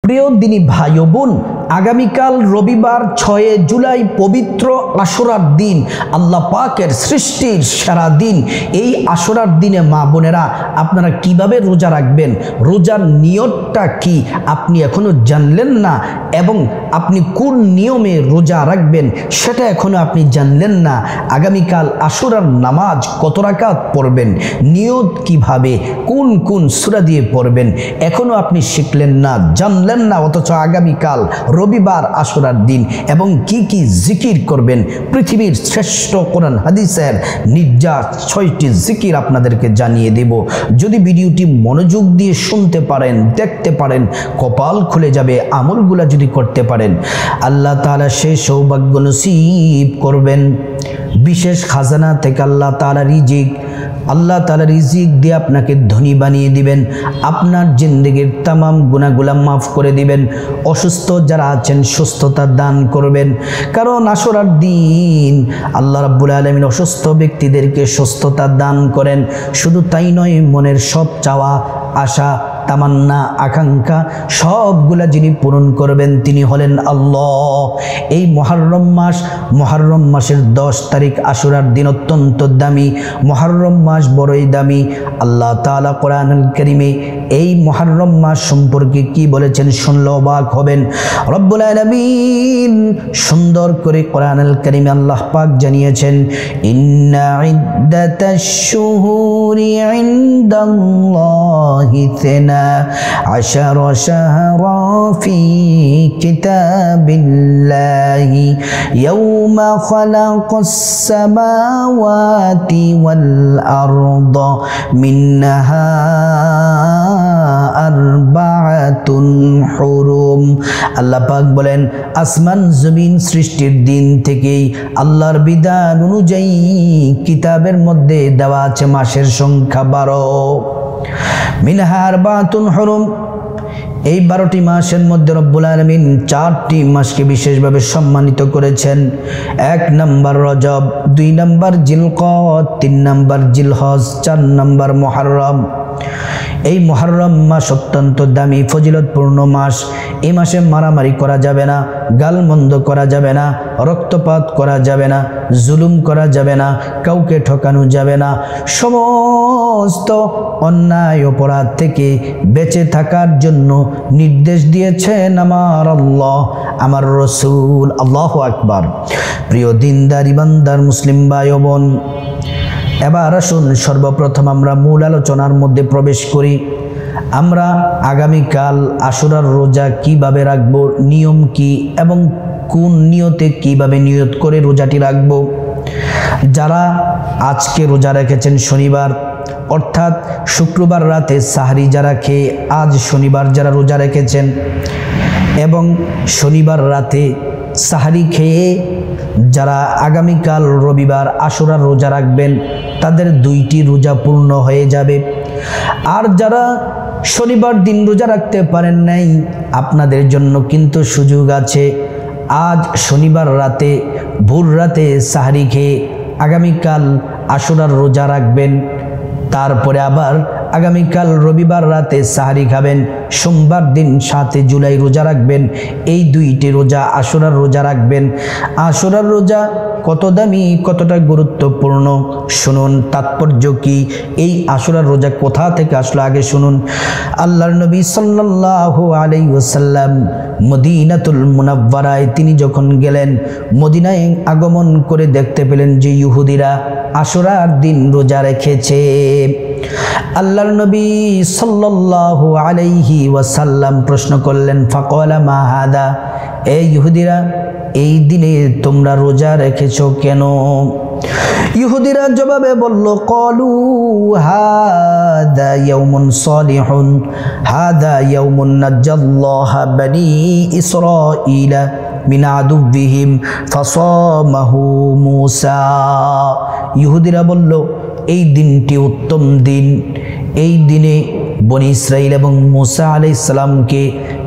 প্রিয় দিনী ভাই ও বোন, আগামীকাল রবিবার 6 জুলাই পবিত্র আশুরার দিন, আল্লাহ পাকের সৃষ্টির সেরা দিন। এই আশুরার দিনে মা বোনেরা আপনারা কিভাবে রোজা রাখবেন, রোজার নিয়তটা কি আপনি এখনো জানলেন না, এবং আপনি কোন নিয়মে রোজা রাখবেন সেটা এখনো আপনি জানলেন না। আগামীকাল আশুরার নামাজ কত রাকাত পড়বেন, নিয়ত কিভাবে, কোন কোন সূরা দিয়ে পড়বেন এখনো আপনি শিখলেন না, জানলেন না, অথচ আগামীকাল রবিবার আশুরার দিন এবং কি কি জিকির করবেন, পৃথিবীর শ্রেষ্ঠ কোরআন হাদিসের নির্যাস 6টি জিকির আপনাদেরকে জানিয়ে দেব। যদি ভিডিওটি মনোযোগ দিয়ে শুনতে পারেন, দেখতে পারেন, কপাল খুলে যাবে। আমলগুলা যদি করতে পারেন আল্লাহ তাআলা সেই সৌভাগ্য নসিব করবেন। বিশেষ খাজানা থেকে আল্লাহ তাআলা রিজিক দিয়ে আপনাকে ধনী বানিয়ে দিবেন, আপনার জিন্দেগির তামাম গুনাহগুলা মাফ করে দিবেন। অসুস্থ যারা আছেন সুস্থতা দান করবেন, কারণ আশুরার দিন আল্লাহ রাব্বুল আলামিন অসুস্থ ব্যক্তিদেরকে সুস্থতা দান করেন। শুধু তাই নয়, মনের সব চাওয়া আশা তামান্না আকাঙ্ক্ষা সবগুলা যিনি পূরণ করবেন তিনি হলেন আল্লাহ। এই মুহররম মাসের 10 তারিখ আশুরার দিন অত্যন্ত দামি। মুহররম মাস বড়ই দামি। আল্লাহ তাআলা কোরআনুল কারীমে এই মুহররম মাস সম্পর্কে কি বলেছেন শুনলে অবাক হবেন। রব্বুল আলামিন সুন্দর করে কোরআনুল কারীমে আল্লাহ পাক জানিয়েছেন, ইন্না ইদ্দাতাশ শুহুরি ইনদাল্লাহি 12 شهرا في كتاب الله يوم خلق السماوات والأرض منها 4 حرم। আল্লাহ পাক বলেন, আসমান জমিন সৃষ্টির দিন থেকেই আল্লাহর বিধান অনুযায়ী কিতাবের মধ্যে দেওয়া আছে মাসের সংখ্যা 12। মিনহা 4 হুরুম। এই 12টি মাসের মধ্যে রব্বুল আলামিন 4টি মাসকে বিশেষভাবে সম্মানিত করেছেন। 1 নম্বর রজব, 2 নম্বর জিলকদ, 3 নম্বর জিলহজ, 4 নম্বর মুহররম। এই মুহররম মাস অত্যন্ত দামি ফজিলতপূর্ণ মাস। এই মাসে মারামারি করা যাবে না, গালমন্দ করা যাবে না, রক্তপাত করা যাবে না, জুলুম করা যাবে না, কাউকে ঠকানো যাবে না। সমস্ত অন্যায় অপরাধ থেকে বেঁচে থাকার জন্য নির্দেশ দিয়েছেন আমার আল্লাহ, আমার রসুল। আল্লাহু আকবার। প্রিয় দিনদার ইমানদার মুসলিম ভাই ও বোন, এবার আসুন সর্বপ্রথম আমরা মূল আলোচনার মধ্যে প্রবেশ করি। আমরা আগামীকাল আশুরার রোজা কিভাবে রাখব, নিয়ম কি এবং কোন নিয়তে কিভাবে নিয়ত করে রোজাটি রাখব। যারা আজকে রোজা রেখেছেন শনিবার, অর্থাৎ শুক্রবার রাতে সাহরি যারা খেয়ে আজ শনিবার যারা রোজা রেখেছেন এবং শনিবার রাতে সাহরি খেয়ে যারা আগামীকাল রবিবার আশুরার রোজা রাখবেন তাদের 2টি রোজা পূর্ণ হয়ে যাবে। আর যারা শনিবার দিন রোজা রাখতে পারেন নাই, আপনাদের জন্য কিন্তু সুযোগ আছে। আজ শনিবার রাতে ভোর রাতে সাহরি খেয়ে আগামীকাল আশুরার রোজা রাখবেন, তারপরে আবার আগামীকাল রবিবার রাতে সাহরি খাবেন, সোমবার দিন 7 জুলাই রোজা রাখবেন। এই 2টি রোজা আশুরার রোজা রাখবেন। আশুরার রোজা কত দামি, কতটা গুরুত্বপূর্ণ শুনুন। তাৎপর্য কি, এই আশুরার রোজা কোথা থেকে আসলো আগে শুনুন। আল্লাহর নবী সাল্লাল্লাহু আলাইহি ওয়াসাল্লাম মদিনাতুল মুনাওয়ারায় তিনি যখন গেলেন, মদিনায় আগমন করে দেখতে পেলেন যে ইহুদিরা আশুরার দিন রোজা রেখেছে। আল্লাহর নবী সাল্লাল্লাহু আলাইহি ওয়াসাল্লাম প্রশ্ন করলেন, ফাকালা মা হাদা, এই ইহুদিরা এই দিনে তোমরা রোজা রেখেছো কেন? ইহুদিরা জবাবে বলল, ক্বালু হাদা ইয়াউমুন সালিহুন, হাদা ইয়াউমুন নাজ্জাল্লাহু বনি ইসরাঈলা মিন আদুবিহিম ফাসামাহু মূসা। ইহুদিরা বলল, এই দিনটি উত্তম দিন। এই দিনে বনি ইসরাইল এবং মূসা আলাইহিস সালামকে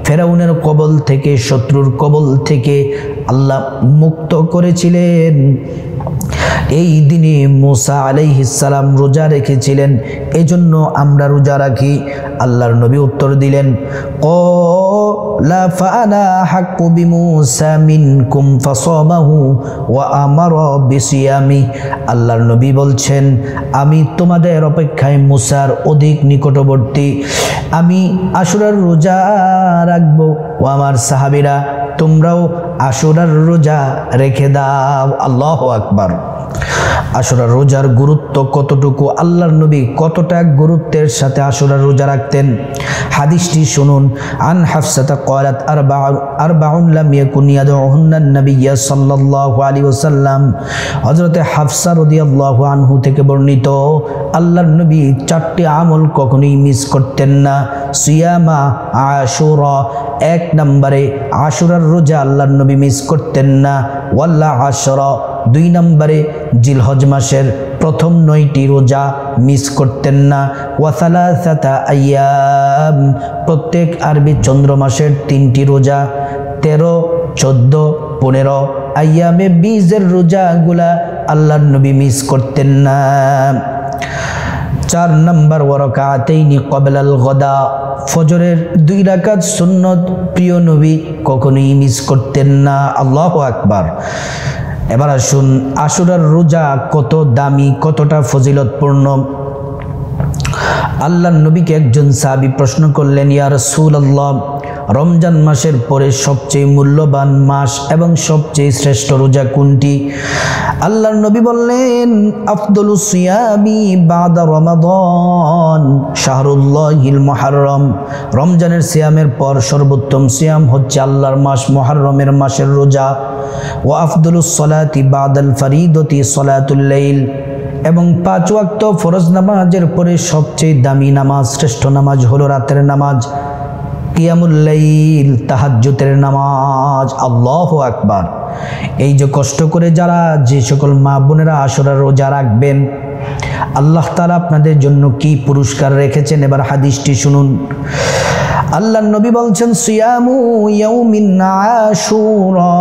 ফেরাউনের কবল থেকে, শত্রুর কবল থেকে আল্লাহ মুক্ত করেছিলেন। এই দিনে মুসা আলাইহিস সালাম রোজা রেখেছিলেন, এজন্য আমরা রোজা রাখি। আল্লাহর নবী উত্তর দিলেন, ক্বালা ফাআনা হাক্কু বিমুসা মিনকুম ফাসামাহু ওয়া আমারা বিসিয়ামি। আল্লাহর নবী বলছেন, আমি তোমাদের অপেক্ষায় মুসার অধিক নিকটবর্তী, আমি আশুরার রোজা রাখবো। ও আমার সাহাবীরা, তোমরাও আশুরার রোজা রেখে দাও। আল্লাহু আকবার। আশুরার রোজার গুরুত্ব কতটুকু, আল্লাহর নবী কতটা গুরুত্বের সাথে আশুরার রোজা রাখতেন। হাদিসটি শুনুন। আন হাফসাতা ক্বালাত আরবাউন লাম ইয়াকুন ইয়াদউহুন্না নবিয়্য সাল্লাল্লাহু আলাইহি ওয়াসাল্লাম। হযরতে হাফসা রাদিয়াল্লাহু আনহু থেকে বর্ণিত, আল্লাহর নবী চারটি আমল কখনোই মিস করতেন না। সিয়ামা আশুরা, এক নম্বরে আশুরার রোজা আল্লাহর নবী মিস করতেন না। ওয়াল্লা আশরা, দুই নম্বরে জিলহজ মাসের প্রথম 9টি রোজা মিস করতেন না। ওয়াসালাসাতা আইয়াম, প্রত্যেক আরবি চন্দ্র মাসের 3টি রোজা, 13, 14, 15 আইয়ামে বীজের রোজাগুলা আল্লাহর নবী মিস করতেন না। 4 নম্বর ওয়ারাকাতাইনি ক্বাবলাল গদা, ফজরের 2 রাকাত সুন্নত প্রিয় নবী কখনোই মিস করতেন না। আল্লাহু আকবার। এবার আসুন, আশুরার রোজা কত দামি, কতটা ফজিলতপূর্ণ। আল্লাহর নবীকে একজন সাহাবী প্রশ্ন করলেন, ইয়া রাসূলুল্লাহ, রমজান মাসের পরে সবচেয়ে মূল্যবান মাস এবং সবচেয়ে শ্রেষ্ঠ রোজা কোনটি? আল্লাহর নবী বললেন, আফদলুস সিয়ামি বাদা রমাদান শাহরুল্লাহিল মুহাররম। রমজানের সিয়ামের পর সর্বোত্তম সিয়াম হচ্ছে আল্লাহর মাস মুহাররমের মাসের রোজা। ওয়া আফদলুস সালাতি বাদাল ফরিদতি সালাতুল লাইল, এবং 5 ওয়াক্ত ফরজ নামাজের পরে সবচেয়ে দামি নামাজ, শ্রেষ্ঠ নামাজ হলো রাতের নামাজ, কিয়ামুল লাইল, তাহাজ্জুদের নামাজ। আল্লাহু আকবার। এই যে কষ্ট করে যারা, যে সকল মা বোনেরা আশুরার রোজা রাখবেন, আল্লাহ তাআলা আপনাদের জন্য কি পুরস্কার রেখেছেন। এবার হাদিসটি শুনুন। আল্লাহর নবী বলছেন, সিয়ামু ইয়াউমিন আশুরা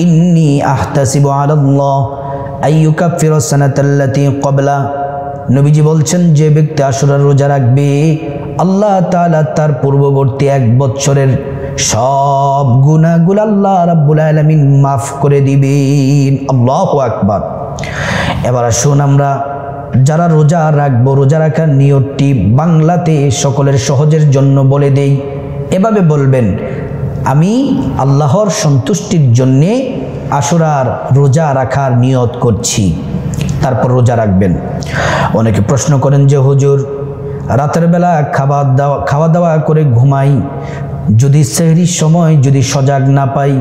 ইন্নী আহতাসিবু আলাল্লাহ আইয়ুকাফিরাস সানাতাল্লাতী ক্বাবলা। নবীজি বলছেন, যে ব্যক্তি আশুরার রোজা রাখবে, আল্লাহ তাআলা তার পূর্ববর্তী 1 বছরের সব গুনাহগুলো আল্লাহ রাব্বুল আলামিন মাফ করে দিবেন। আল্লাহু আকবার। এবার আসুন, আমরা যারা রোজা রাখবো, রোজা রাখার নিয়তটি বাংলাতে সকলের সহজের জন্য বলে দেই। এভাবে বলবেন, আমি আল্লাহর সন্তুষ্টির জন্যে আশুরার রোজা রাখার নিয়ত করছি, তারপর রোজা রাখবেন। অনেকে প্রশ্ন করেন যে হুজুর, রাতের বেলা খাওয়া দাওয়া করে ঘুমাই, যদি সেহরির সময় যদি সজাগ না পাই,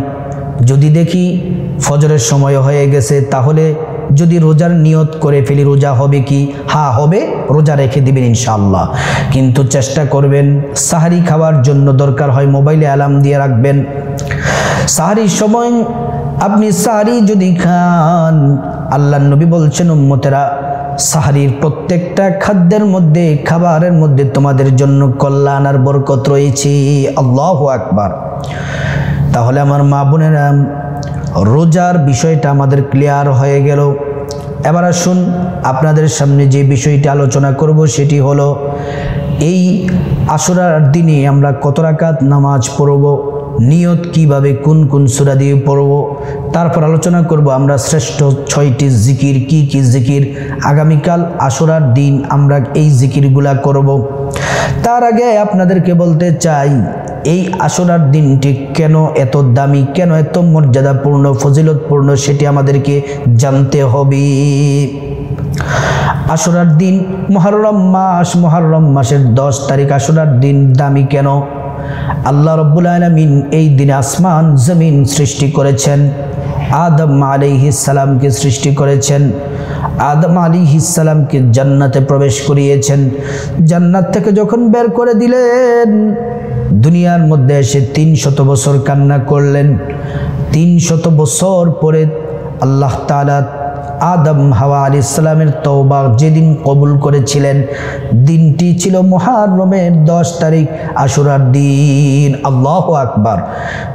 যদি দেখি ফজরের সময় হয়ে গেছে, তাহলে যদি রোজার নিয়ত করে ফেলি, রোজা হবে কি? হ্যাঁ হবে, রোজা রেখে দিবেন ইনশাআল্লাহ। কিন্তু চেষ্টা করবেন, সাহারি খাওয়ার জন্য দরকার হয় মোবাইলে অ্যালার্ম দিয়ে রাখবেন। সাহারির সময় আপনি সাহারি যদি খান, আল্লাহর নবী বলছেন, উম্মতেরা, সাহারির প্রত্যেকটা খাদ্যের মধ্যে, খাবারের মধ্যে তোমাদের জন্য কল্যাণ আর বরকত রয়েছে। আল্লাহু আকবার। তাহলে আমার মা বোনেরা, রোজার বিষয়টা আমাদের ক্লিয়ার হয়ে গেল। এবার আসুন, আপনাদের সামনে যে বিষয়টি আলোচনা করব সেটি হলো, এই আশুরার দিনে আমরা কত রাকাত নামাজ পড়ব, নিয়ত কিভাবে, কোন কোন সূরা দিয়ে পড়ব, তারপর আলোচনা করব আমরা শ্রেষ্ঠ 6টি জিকির, কি কি জিকির আগামীকাল আশুরার দিন আমরা এই জিকিরগুলা করব। তার আগে আপনাদেরকে বলতে চাই, এই আশুরার দিনটি কেন এত দামি, কেন এত মর্যাদাপূর্ণ, ফজিলতপূর্ণ, সেটি আমাদেরকে জানতে হবে। আশুরার দিন মুহররম মাসের 10 তারিখ আশুরার দিন দামি কেন? আল্লাহ রাব্বুল আলামিন এই দিনে আসমান জমিন সৃষ্টি করেছেন, আদম আলাইহিস সালামকে সৃষ্টি করেছেন, আদম আলাইহিস সালামকে জান্নাতে প্রবেশ করিয়েছেন। জান্নাত থেকে যখন বের করে দিলেন, দুনিয়ার মধ্যে এসে 300 বছর কান্না করলেন। 300 বছর পরে আল্লাহ তাআলা আদম হাওয়া আলাইহিস সালামের তওবা যেদিন কবুল করেছিলেন, দিনটি ছিল মুহররমের 10 তারিখ আশুরার দিন। আল্লাহু আকবার।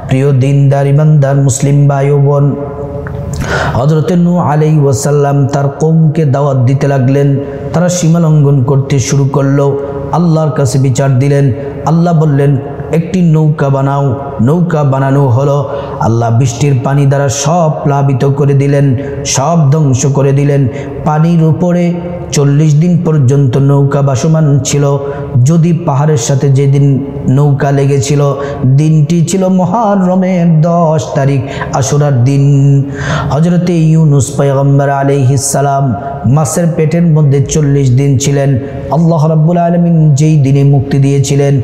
প্রিয় দিনদার ইমানদার মুসলিম ভাই ও বোন, হযরত নূহ আলাইহিস ওয়াসাল্লাম তার কওমকে দাওয়াত দিতে লাগলেন। তারা সীমা লঙ্ঘন করতে শুরু করলো। আল্লাহর কাছে বিচার দিলেন। আল্লাহ বললেন, একটি নৌকা বানাও। নৌকা বানানো হলো। আল্লাহ বৃষ্টির পানি দ্বারা সব প্লাবিত করে দিলেন, সব ধ্বংস করে দিলেন। পানির উপরে 40 দিন পর্যন্ত নৌকা ভাসমান ছিল। যদি পাহাড়ের সাথে যেদিন নৌকা লেগেছিল দিনটি ছিল মুহররমের 10 তারিখ, আশুরার দিন। হযরতে ইউনূস পয়গম্বর আলাইহিস সালাম মাছের পেটের মধ্যে 40 দিন ছিলেন। আল্লাহ রাব্বুল আলামিন যেই দিনে মুক্তি দিয়েছিলেন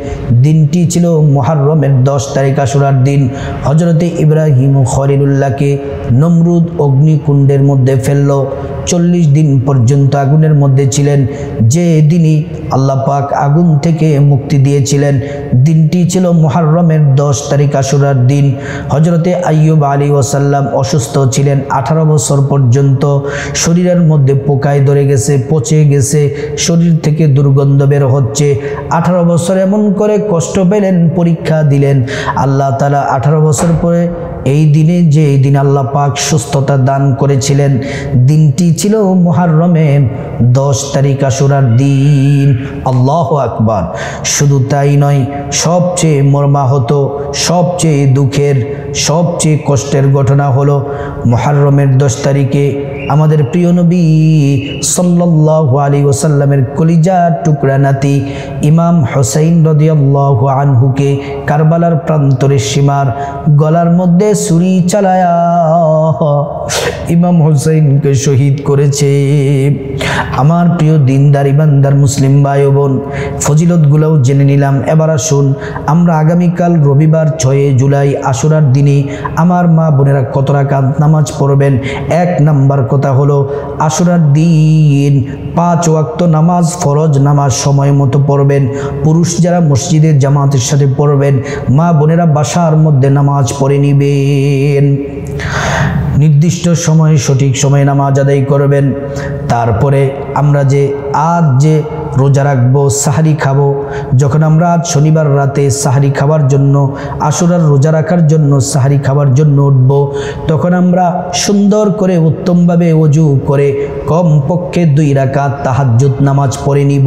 দিনটি ছিল মুহররমের 10 তারিখ, আশুরার দিন। হযরতে ইব্রাহিম খলিলুল্লাহকে নমরুদ অগ্নিকুণ্ডের মধ্যে ফেললো। 40 দিন পর্যন্ত আগুনের মধ্যে ছিলেন। যে দিনই আল্লাহ পাক আগুন থেকে মুক্তি দিয়েছিলেন দিনটি ছিল মুহররমের 10 তারিখ, আশুরার দিন। হযরতে আইয়ুব আলাইহিস ওয়াসাল্লাম অসুস্থ ছিলেন 18 বছর পর্যন্ত। শরীরের মধ্যে পোকায় ধরে গেছে, পচে গেছে, শরীর থেকে দুর্গন্ধ বের হচ্ছে। 18 বছর এমন করে কষ্ট পেলেন, পরীক্ষা দিলেন। আল্লাহ তাআলা 18 বছর পরে এই দিনে, যে এই দিন আল্লাহ পাক সুস্থতা দান করেছিলেন দিনটি ছিল মুহররমের 10 তারিখ, আশুরার দিন। আল্লাহু আকবার। শুধু তাই নয়, সবচেয়ে মর্মাহত, সবচেয়ে দুঃখের, সবচেয়ে কষ্টের ঘটনা হলো মুহররমের 10 তারিখে আমাদের প্রিয় নবী সাল্লাল্লাহু আলাইহি ওয়াসাল্লামের কলিজার টুকরা নাতি ইমাম হুসাইন রাদিয়াল্লাহু আনহুকে কারবালার প্রান্তরের সীমার গলার মধ্যে ছুরি চালায়া ইমাম হুসাইনকে শহীদ করেছে। আমার প্রিয় দিনদার ইমানদার মুসলিম ভাই ও বোন, ফজিলতগুলোও জেনে নিলাম। এবার আসুন আমরা আগামীকাল রবিবার 6 জুলাই আশুরার দিনে আমার মা বোনেরা কত রাকাত নামাজ পড়বেন। 1 নাম্বার কথা হলো আশুরার দিন 5 ওয়াক্ত নামাজ, ফরজ নামাজ সময় মতো পড়বেন। পুরুষ যারা মসজিদের জামাতের সাথে পড়বেন, মা বোনেরা বাসার মধ্যে নামাজ পড়ে নিবেন। নির্দিষ্ট সময়ে সঠিক সময়ে নামাজ আদায় করবেন। তারপরে আমরা আজ যে রোজা রাখবো, সাহরি খাবো, যখন আমরা আজ শনিবার রাতে সাহরি খাবার জন্য, আশুরার রোজা রাখার জন্য সাহরি খাবার জন্য উঠবো, তখন আমরা সুন্দর করে উত্তমভাবে ওযু করে কমপক্ষে 2 রাকাত তাহাজ্জুদ নামাজ পড়ে নিব।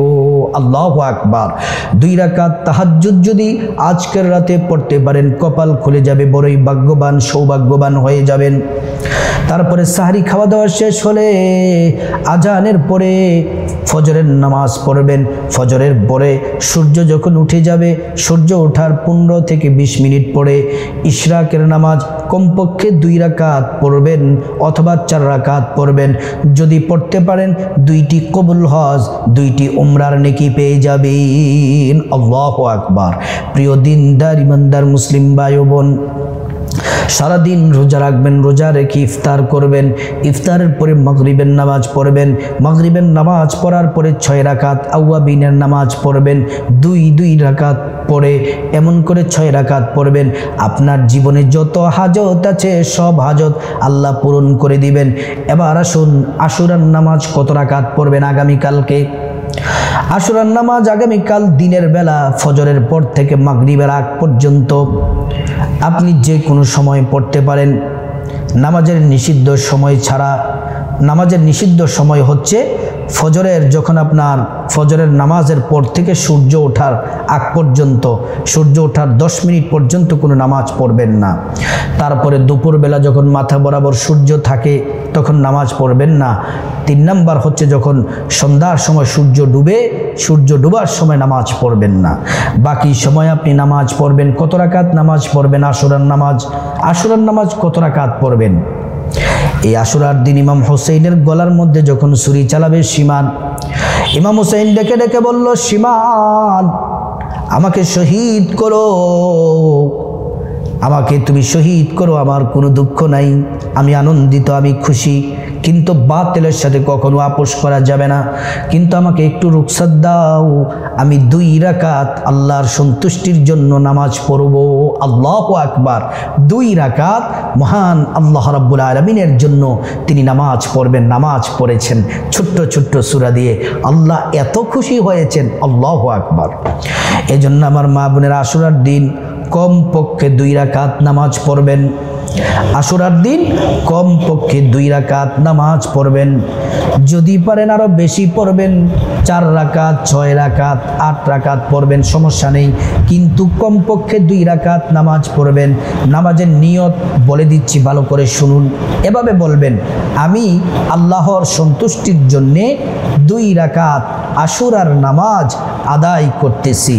আল্লাহু আকবার। 2 রাকাত তাহাজ্জুদ যদি আজকের রাতে পড়তে পারেন কপাল খুলে যাবে, বড়ই ভাগ্যবান, সৌভাগ্যবান হয়ে যাবেন। তারপরে সাহরি খাওয়া দাওয়া শেষ হলে আজানের পরে ফজরের নামাজ পড়বেন। ফজরের পরে সূর্য যখন উঠে যাবে, সূর্য ওঠার 15 থেকে 20 মিনিট পরে ইশরাকের নামাজ কমপক্ষে 2 রাকাত পড়বেন অথবা 4 রাকাত পড়বেন। যদি পড়তে পারেন 2টি কবুল হজ, 2টি উমরার নেকি পেয়ে যাবেন। আল্লাহু আকবার। প্রিয় দিনদার ইমানদার মুসলিম ভাই ও বোন, সারাদিন রোজা রাখবেন, রোজা রেখে ইফতার করবেন। ইফতারের পরে মাগরিবের নামাজ পড়বেন। মাগরিবের নামাজ পড়ার পরে 6 রাকাত আওয়াবিনের নামাজ পড়বেন। 2 রাকাত পড়ে এমন করে 6 রাকাত পড়বেন। আপনার জীবনে যত হাজত আছে সব হাজত আল্লাহ পূরণ করে দিবেন। এবার আসুন আশুরার নামাজ কত রাকাত পড়বেন আগামীকালকে। আশুরার নামাজ আগামীকাল দিনের বেলা ফজরের পর থেকে মাগরিবের আগ পর্যন্ত আপনি যে কোনো সময় পড়তে পারেন। নামাজের নিষিদ্ধ সময় ছাড়া, নামাজের নিষিদ্ধ সময় হচ্ছে ফজরের, যখন আপনার ফজরের নামাজের পর থেকে সূর্য ওঠার আগ পর্যন্ত, সূর্য ওঠার 10 মিনিট পর্যন্ত কোনো নামাজ পড়বেন না। তারপরে দুপুরবেলা যখন মাথা বরাবর সূর্য থাকে তখন নামাজ পড়বেন না। 3 নাম্বার হচ্ছে যখন সন্ধ্যার সময় সূর্য ডুবে, সূর্য ডুবার সময় নামাজ পড়বেন না। বাকি সময় আপনি নামাজ পড়বেন। কত রাকাত নামাজ পড়বেন আশুরার নামাজ? আশুরার নামাজ কত রাকাত পড়বেন? এই আশুরার দিন ইমাম হুসাইনের গলার মধ্যে যখন ছুরি চালাবে সীমান, ইমাম হুসাইন ডেকে ডেকে বলল, সীমান আমাকে শহীদ করো, আমাকে তুমি শহীদ করো, আমার কোনো দুঃখ নাই, আমি আনন্দিত, আমি খুশি, কিন্তু বাতিলের সাথে কখনো আপোষ করা যাবে না। কিন্তু আমাকে একটু রুখসাত দাও, আমি 2 রাকাত আল্লাহর সন্তুষ্টির জন্য নামাজ পড়ব। আল্লাহু আকবার। 2 রাকাত মহান আল্লাহ রাব্বুল আলামিনের জন্য তিনি নামাজ পড়বেন। নামাজ পড়েছেন ছোট্ট ছোট্ট সূরা দিয়ে। আল্লাহ এত খুশি হয়েছেন। আল্লাহু আকবার। এজন্য আমার মা বোনেরা আশুরার দিন কমপক্ষে 2 রাকাত নামাজ পড়বেন। আশুরার দিন কমপক্ষে 2 রাকাত নামাজ পড়বেন, যদি পারেন আরো বেশি পড়বেন, 4 রাকাত 6 রাকাত 8 রাকাত পড়বেন, সমস্যা নেই, কিন্তু কমপক্ষে 2 রাকাত নামাজ পড়বেন। নামাজের নিয়ত বলে দিচ্ছি, ভালো করে শুনুন। এভাবে বলবেন, আমি আল্লাহর সন্তুষ্টির জন্যে 2 রাকাত আশুরার নামাজ আদায় করতেছি।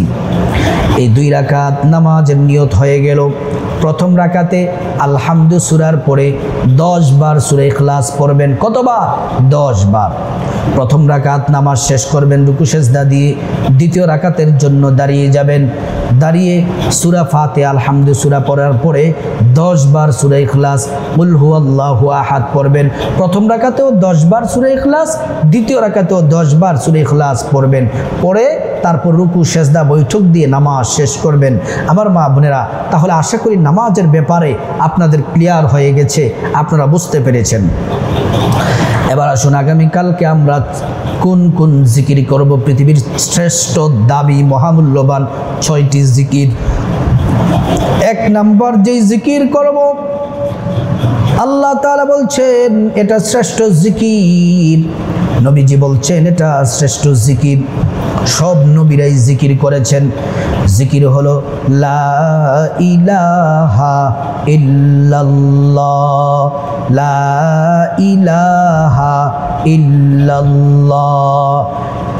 এই 2 রাকাত নামাজের নিয়ত হয়ে গেল। প্রথম রাকাতে আলহামদু সূরার পরে 10 বার সূরা ইখলাস পড়বেন। কতবার? 10 বার। প্রথম রাকাত নামাজ শেষ করবেন রুকু সেজদা দিয়ে। দ্বিতীয় রাকাতের জন্য দাঁড়িয়ে যাবেন, দাঁড়িয়ে সূরা ফাতিহা আলহামদু সূরা পড়ার পরে 10 বার সূরা ইখলাস কুল হুয়াল্লাহু আহাদ পড়বেন। প্রথম রাকাতেও 10 বার সূরা ইখলাস, দ্বিতীয় রাকাতেও 10 বার সূরা ইখলাস পড়বেন। পরে তারপর রুকু সেজদা বৈঠক দিয়ে নামাজ শেষ করবেন। আমার মা বোনেরা, তাহলে আশা করি নামাজের ব্যাপারে আপনাদের ক্লিয়ার হয়ে গেছে, আপনারা বুঝতে পেরেছেন। এবার আসুন, আগামীকালকে আমরা কোন কোন জিকির করব, পৃথিবীর শ্রেষ্ঠ দাবি মহামূল্যবান 6টি জিকির। 1 নম্বর যেই জিকির করব, আল্লাহ তাআলা বলছেন এটা শ্রেষ্ঠ জিকির, নবীজি বলছেন এটা শ্রেষ্ঠ জিকির, সব নবীরাই জিকির করেছেন। জিকির হলো লা ইলাহা ইল্লাল্লাহ, লা ইলাহা ইল্লাল্লাহ।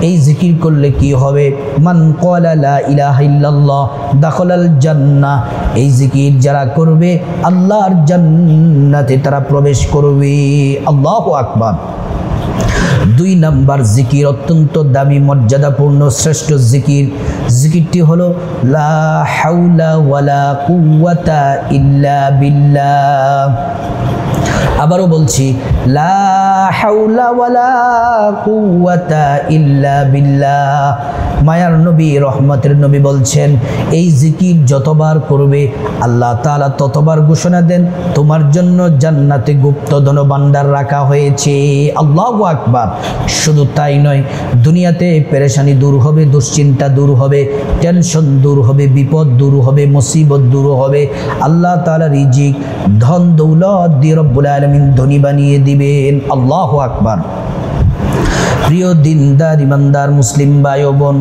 এই জিকির করলে কি হবে? মান ক্বালা লা ইলাহা ইল্লাল্লাহ দাখালাল জান্নাহ। এই জিকির যারা করবে আল্লাহর জান্নাতে তারা প্রবেশ করবে। আল্লাহু আকবার। 2 নম্বর জিকির অত্যন্ত দামি মর্যাদাপূর্ণ শ্রেষ্ঠ জিকির, জিকিরটি হলো লা হাওলা ওয়ালা কুওয়াতা ইল্লা বিল্লাহ। আবারও বলছি, লা হাওলা ওয়ালা কুওয়াতা ইল্লা বিল্লাহ। মায়ার নবী, রহমতের নবী বলছেন, এই জিকির যতবার করবে আল্লাহ তাআলা ততবার ঘোষণা দেন তোমার জন্য জান্নাতে গুপ্ত ধন ভান্ডার রাখা হয়েছে। আল্লাহু আকবার। শুধু তাই নয়, দুনিয়াতে পেরেশানি দূর হবে, দুশ্চিন্তা দূর হবে, টেনশন দূর হবে, বিপদ দূর হবে, মুসিবত দূর হবে। আল্লাহ তাআলা রিজিক, ধন দৌলত দিয়ে রব্বুল আলামিন ধনী বানিয়ে দিবেন। আল্লাহু আকবার। প্রিয় দিনদার ইমানদার মুসলিম ভাই ও বোন,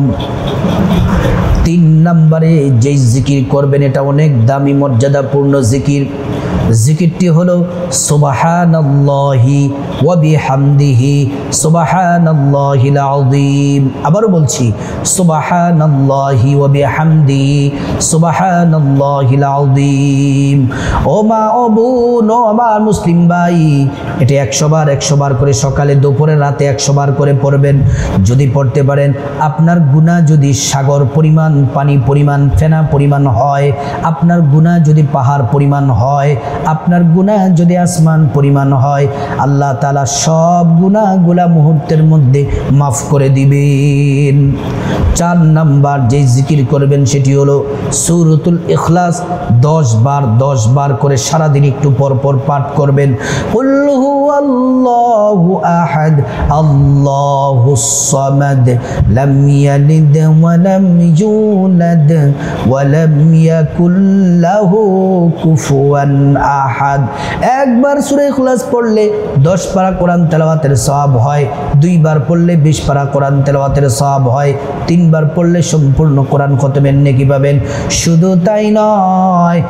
3 নম্বরে যেই জিকির করবেন এটা অনেক দামি মর্যাদাপূর্ণ জিকির। জিকিরটি হলো সুবহানাল্লাহি ওয়া বিহামদিহি সুবহানাল্লাহিল আযীম। আবারও বলছি, সুবহানাল্লাহি ওয়া বিহামদিহি সুবহানাল্লাহিল আযীম। ও মা, ও বোন, ও আমার মুসলিম ভাই, এটা 100 বার করে সকালে, দুপুরে, রাতে 100 বার করে পড়বেন। যদি পড়তে পারেন, আপনার গুনাহ যদি সাগর পরিমাণ, পানি পরিমাণ, ফেনা পরিমাণ হয়, আপনার গুনাহ যদি পাহাড় পরিমাণ হয়, আপনার গুনাহ যদি আসমান পরিমাণ হয়, আল্লাহ তাআলা সব গুনাহগুলা মুহূর্তের মধ্যে মাফ করে দিবেন। 4 নাম্বার যে জিকির করবেন সেটি হলো সূরাতুল ইখলাস 10 বার করে সারাদিন একটু পর পর পাঠ করবেন। কুল হুয়াল্লাহু আহাদ আল্লাহুস সামাদ লাম ইয়ালিদ ওয়া লাম ইউলাদ ওয়া লাম ইয়াকুল লাহু কুফুয়ান আহাদ। একবার সূরা ইখলাস পড়লে 10 পারা কোরআন তেলাওয়াতের সওয়াব হয়, 2 বার পড়লে 20 পারা কোরআন তেলাওয়াতের সওয়াব হয়, 3 বার পড়লে সম্পূর্ণ কোরআন খতমের নেকি পাবেন। শুধু তাই নয়,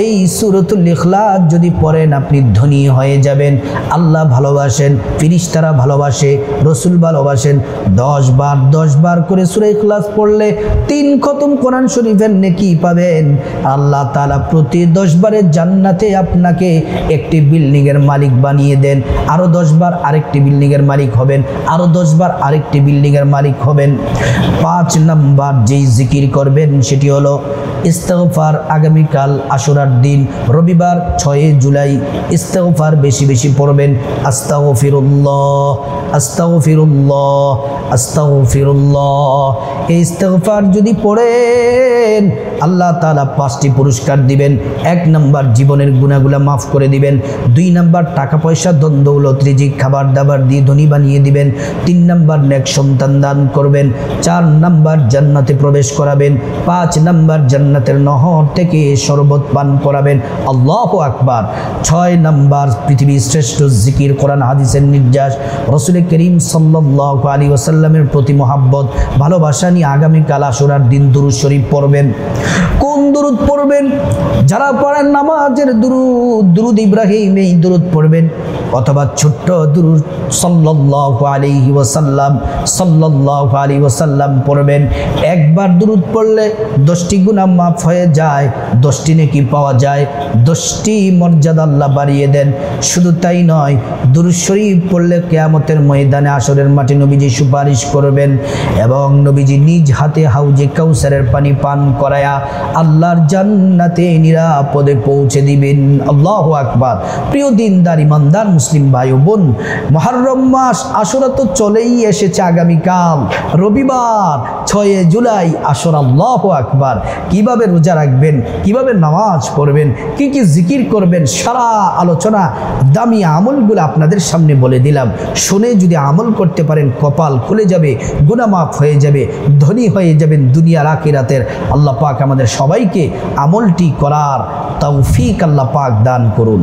এই সূরাতুল ইখলাস যদি পড়েন আপনি ধনী হয়ে যাবেন। আল্লাহ ভালোবাসেন, ফেরেশতারা ভালোবাসে, রাসূল ভালোবাসেন। 10 বার করে সূরা ইখলাস পড়লে 3 খতম কোরআন শরীফের নেকি পাবেন। আল্লাহ তাআলা প্রতি 10 বারে জান্নাতে আপনাকে একটি বিল্ডিং এর মালিক বানিয়ে দেন। আরো 10 বার আরেকটি বিল্ডিং এর মালিক হবেন, আরো 10 বার আরেকটি বিল্ডিং এর মালিক হবেন। 5 নাম্বার যেই জিকির করবেন সেটি হলো ইস্তেগফার। আগামীকাল আশুরার দিন রবিবার 6 জুলাই ইস্তেগফার বেশি বেশি পড়বেন। আস্তাগফিরুল্লাহ, আস্তাগফিরুল্লাহ, আস্তাগফিরুল্লাহ। এই ইস্তেগফার যদি পড়েন আল্লাহ তাআলা 5টি পুরস্কার দিবেন। 1 নাম্বার জীবনের গুনাহ গুনাহগুলো মাফ করে দিবেন। 2 নাম্বার টাকা পয়সা ধন দৌলত রিজিক খাবার দাবার দিয়ে ধনী বানিয়ে দিবেন। 3 নাম্বার নেক সন্তান দান করবেন। 4 নাম্বার জান্নাতে প্রবেশ করাবেন। 5 নাম্বার জান্নাতের নহর থেকে শরবত পান করাবেন। আল্লাহু আকবার। 6 নাম্বার পৃথিবীর শ্রেষ্ঠ জিকির কোরআন হাদিসের নির্যাস, রাসূল করিম সাল্লাল্লাহু আলাইহি ওয়াসাল্লামের প্রতি মহব্বত ভালোবাসা নিয়ে আগামীকাল আশুরার দিন দুরূদ শরীফ পড়বেন। কোন দুরূদ পড়বেন? যারা পড়েন নামাজের দুরূদ, দুরূদ ইব্রাহিম, এই দুরূদ পড়বেন, অথবা ছোট্ট দুরূদ সাল্লাল্লাহু আলাইহি ওয়াসাল্লাম, সাল্লাল্লাহু আলাইহি ওয়াসাল্লাম পড়বেন। একবার দুরূদ পড়লে 10টি গুনাহ মাফ হয়ে যায়, 10টি নেকি পাওয়া যায়, 10টি মর্যাদা আল্লাহ বাড়িয়ে দেন। শুধু তাই নয়, দুরূদ শরীফ পড়লে কিয়ামতের ময়দানে আসরের মাঠে নবীজি সুপারিশ করবেন এবং নবীজি নিজ হাতে হাউজে কাউসারের পানি পান করায়া আল্লাহর জান্নাতে নিরাপদে পৌঁছে দিবেন। আল্লাহু আকবার। প্রিয় দিনদার ইমানদার মুসলিম ভাই ও বোন, মুহররম মাস আশুরা তো চলেই এসেছে। আগামীকাল রবিবার 6 জুলাই আশুরা। আল্লাহু আকবার। কিভাবে রোজা রাখবেন, কিভাবে নামাজ পড়বেন, কি কি জিকির করবেন, সারা আলোচনা দামি আমলগুলো আপনাদের সামনে বলে দিলাম। শুনে যদি আমল করতে পারেন কপাল খুলে যাবে, গুনাহ মাফ হয়ে যাবে, ধনী হয়ে যাবেন দুনিয়ার আখিরাতের। আল্লাহ পাক আমাদের সবাইকে আমলটি করার তৌফিক আল্লাহ পাক দান করুন।